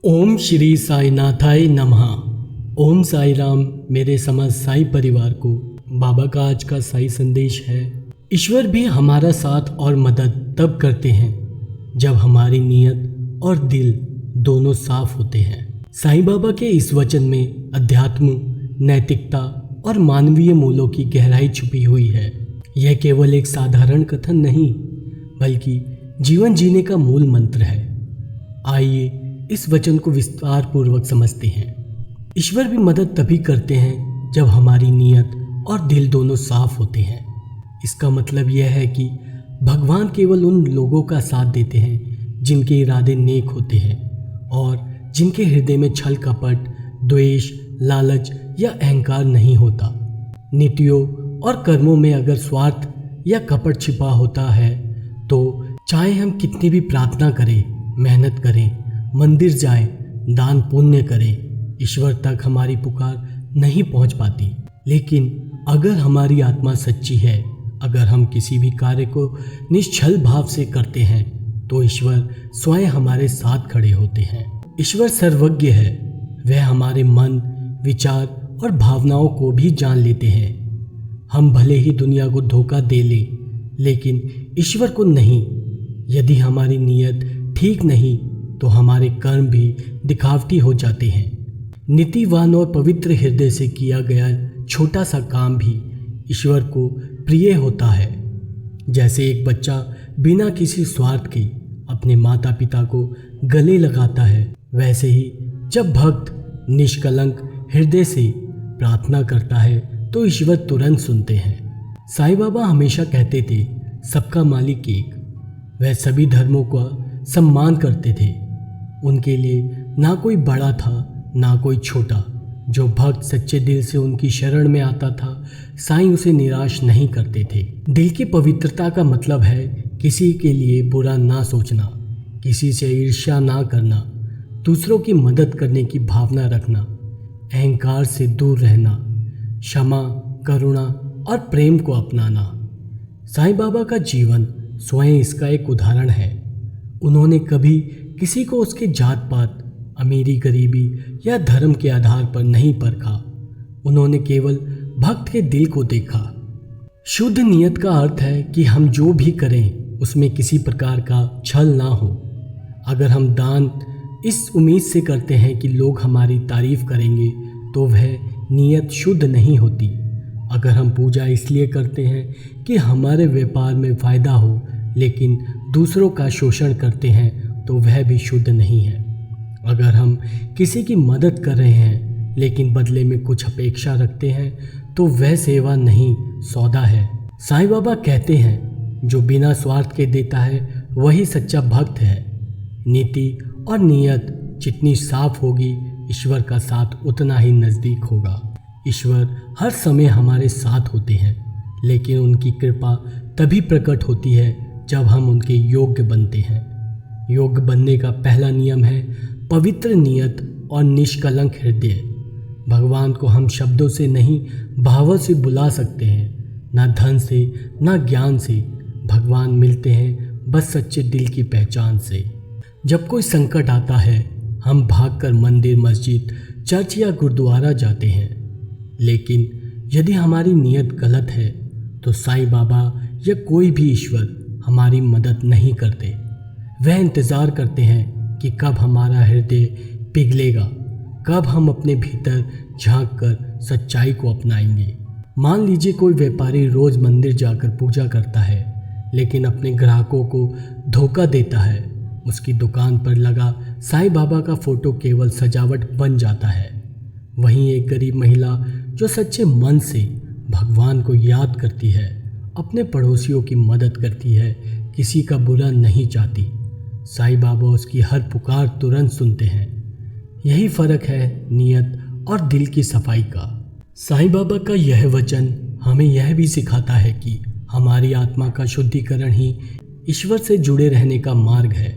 ओम श्री साईनाथाय नमः। ओम साई राम। मेरे समस्त साई परिवार को बाबा का आज का साई संदेश है। ईश्वर भी हमारा साथ और मदद तब करते हैं जब हमारी नीयत और दिल दोनों साफ होते हैं। साईं बाबा के इस वचन में अध्यात्म, नैतिकता और मानवीय मूल्यों की गहराई छुपी हुई है। यह केवल एक साधारण कथन नहीं बल्कि जीवन जीने का मूल मंत्र है। आइए इस वचन को विस्तार पूर्वक समझते हैं। ईश्वर भी मदद तभी करते हैं जब हमारी नीयत और दिल दोनों साफ होते हैं। इसका मतलब यह है कि भगवान केवल उन लोगों का साथ देते हैं जिनके इरादे नेक होते हैं और जिनके हृदय में छल कपट, द्वेष, लालच या अहंकार नहीं होता। नीतियों और कर्मों में अगर स्वार्थ या कपट छिपा होता है तो चाहे हम कितनी भी प्रार्थना करें, मेहनत करें, मंदिर जाएं, दान पुण्य करें, ईश्वर तक हमारी पुकार नहीं पहुंच पाती। लेकिन अगर हमारी आत्मा सच्ची है, अगर हम किसी भी कार्य को निश्चल भाव से करते हैं तो ईश्वर स्वयं हमारे साथ खड़े होते हैं। ईश्वर सर्वज्ञ है। वह हमारे मन, विचार और भावनाओं को भी जान लेते हैं। हम भले ही दुनिया को धोखा दे लें लेकिन ईश्वर को नहीं। यदि हमारी नीयत ठीक नहीं तो हमारे कर्म भी दिखावटी हो जाते हैं। नीतिवान और पवित्र हृदय से किया गया छोटा सा काम भी ईश्वर को प्रिय होता है। जैसे एक बच्चा बिना किसी स्वार्थ के अपने माता पिता को गले लगाता है, वैसे ही जब भक्त निष्कलंक हृदय से प्रार्थना करता है तो ईश्वर तुरंत सुनते हैं। साईं बाबा हमेशा कहते थे, सबका मालिक एक। वह सभी धर्मों का सम्मान करते थे। उनके लिए ना कोई बड़ा था ना कोई छोटा। जो भक्त सच्चे दिल से उनकी शरण में आता था, साईं उसे निराश नहीं करते थे। दिल की पवित्रता का मतलब है किसी के लिए बुरा ना सोचना, किसी से ईर्ष्या ना करना, दूसरों की मदद करने की भावना रखना, अहंकार से दूर रहना, क्षमा, करुणा और प्रेम को अपनाना। साईं बाबा का जीवन स्वयं इसका एक उदाहरण है। उन्होंने कभी किसी को उसके जात पात, अमीरी गरीबी या धर्म के आधार पर नहीं परखा। उन्होंने केवल भक्त के दिल को देखा। शुद्ध नियत का अर्थ है कि हम जो भी करें उसमें किसी प्रकार का छल ना हो। अगर हम दान इस उम्मीद से करते हैं कि लोग हमारी तारीफ करेंगे तो वह नियत शुद्ध नहीं होती। अगर हम पूजा इसलिए करते हैं कि हमारे व्यापार में फ़ायदा हो लेकिन दूसरों का शोषण करते हैं तो वह भी शुद्ध नहीं है। अगर हम किसी की मदद कर रहे हैं लेकिन बदले में कुछ अपेक्षा रखते हैं तो वह सेवा नहीं, सौदा है। साईं बाबा कहते हैं, जो बिना स्वार्थ के देता है वही सच्चा भक्त है। नीति और नियत जितनी साफ होगी, ईश्वर का साथ उतना ही नज़दीक होगा। ईश्वर हर समय हमारे साथ होते हैं लेकिन उनकी कृपा तभी प्रकट होती है जब हम उनके योग्य बनते हैं। योग्य बनने का पहला नियम है पवित्र नियत और निष्कलंक हृदय। भगवान को हम शब्दों से नहीं, भावों से बुला सकते हैं। ना धन से ना ज्ञान से भगवान मिलते हैं, बस सच्चे दिल की पहचान से। जब कोई संकट आता है हम भागकर मंदिर, मस्जिद, चर्च या गुरुद्वारा जाते हैं। लेकिन यदि हमारी नियत गलत है तो साईं बाबा या कोई भी ईश्वर हमारी मदद नहीं करते। वह इंतज़ार करते हैं कि कब हमारा हृदय पिघलेगा, कब हम अपने भीतर झांककर सच्चाई को अपनाएंगे। मान लीजिए कोई व्यापारी रोज़ मंदिर जाकर पूजा करता है लेकिन अपने ग्राहकों को धोखा देता है। उसकी दुकान पर लगा साईं बाबा का फ़ोटो केवल सजावट बन जाता है। वहीं एक गरीब महिला जो सच्चे मन से भगवान को याद करती है, अपने पड़ोसियों की मदद करती है, किसी का बुरा नहीं चाहती, साईं बाबा उसकी हर पुकार तुरंत सुनते हैं। यही फ़र्क है नियत और दिल की सफाई का। साईं बाबा का यह वचन हमें यह भी सिखाता है कि हमारी आत्मा का शुद्धिकरण ही ईश्वर से जुड़े रहने का मार्ग है।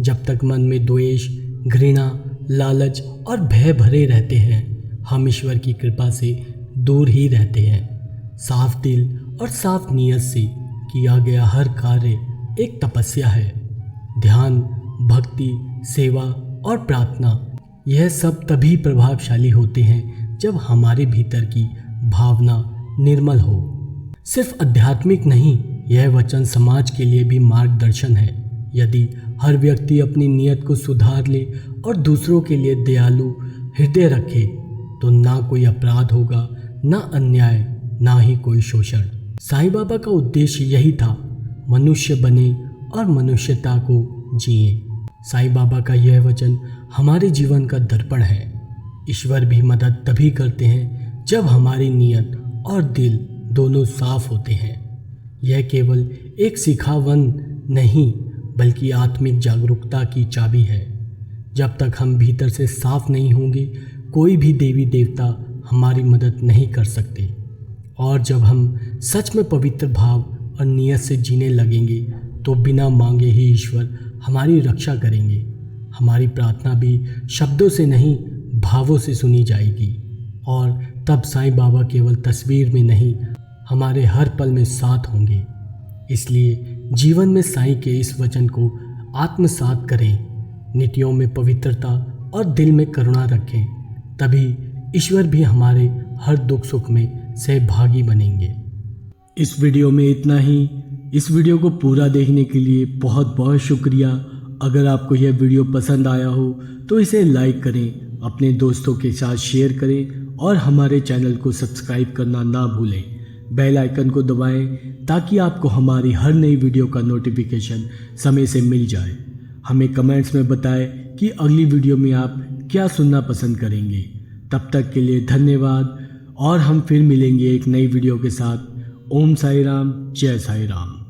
जब तक मन में द्वेष, घृणा, लालच और भय भरे रहते हैं हम ईश्वर की कृपा से दूर ही रहते हैं। साफ दिल और साफ नियत से किया गया हर कार्य एक तपस्या है। ध्यान, भक्ति, सेवा और प्रार्थना, यह सब तभी प्रभावशाली होते हैं जब हमारे भीतर की भावना निर्मल हो। सिर्फ आध्यात्मिक नहीं, यह वचन समाज के लिए भी मार्गदर्शन है। यदि हर व्यक्ति अपनी नीयत को सुधार ले और दूसरों के लिए दयालु हृदय रखे तो ना कोई अपराध होगा, ना अन्याय, ना ही कोई शोषण। साईं बाबा का उद्देश्य यही था, मनुष्य बने और मनुष्यता को जिए। साईं बाबा का यह वचन हमारे जीवन का दर्पण है। ईश्वर भी मदद तभी करते हैं जब हमारी नीयत और दिल दोनों साफ होते हैं। यह केवल एक सिखावन नहीं बल्कि आत्मिक जागरूकता की चाबी है। जब तक हम भीतर से साफ नहीं होंगे, कोई भी देवी देवता हमारी मदद नहीं कर सकते। और जब हम सच में पवित्र भाव और नियत से जीने लगेंगे तो बिना मांगे ही ईश्वर हमारी रक्षा करेंगे। हमारी प्रार्थना भी शब्दों से नहीं, भावों से सुनी जाएगी। और तब साईं बाबा केवल तस्वीर में नहीं, हमारे हर पल में साथ होंगे। इसलिए जीवन में साईं के इस वचन को आत्मसात करें, नीतियों में पवित्रता और दिल में करुणा रखें, तभी ईश्वर भी हमारे हर दुख सुख में सहभागी बनेंगे। इस वीडियो में इतना ही। इस वीडियो को पूरा देखने के लिए बहुत बहुत शुक्रिया। अगर आपको यह वीडियो पसंद आया हो तो इसे लाइक करें, अपने दोस्तों के साथ शेयर करें और हमारे चैनल को सब्सक्राइब करना ना भूलें। बेल आइकन को दबाएं ताकि आपको हमारी हर नई वीडियो का नोटिफिकेशन समय से मिल जाए। हमें कमेंट्स में बताएं कि अगली वीडियो में आप क्या सुनना पसंद करेंगे। तब तक के लिए धन्यवाद और हम फिर मिलेंगे एक नई वीडियो के साथ। ओम साई राम, जय साई राम।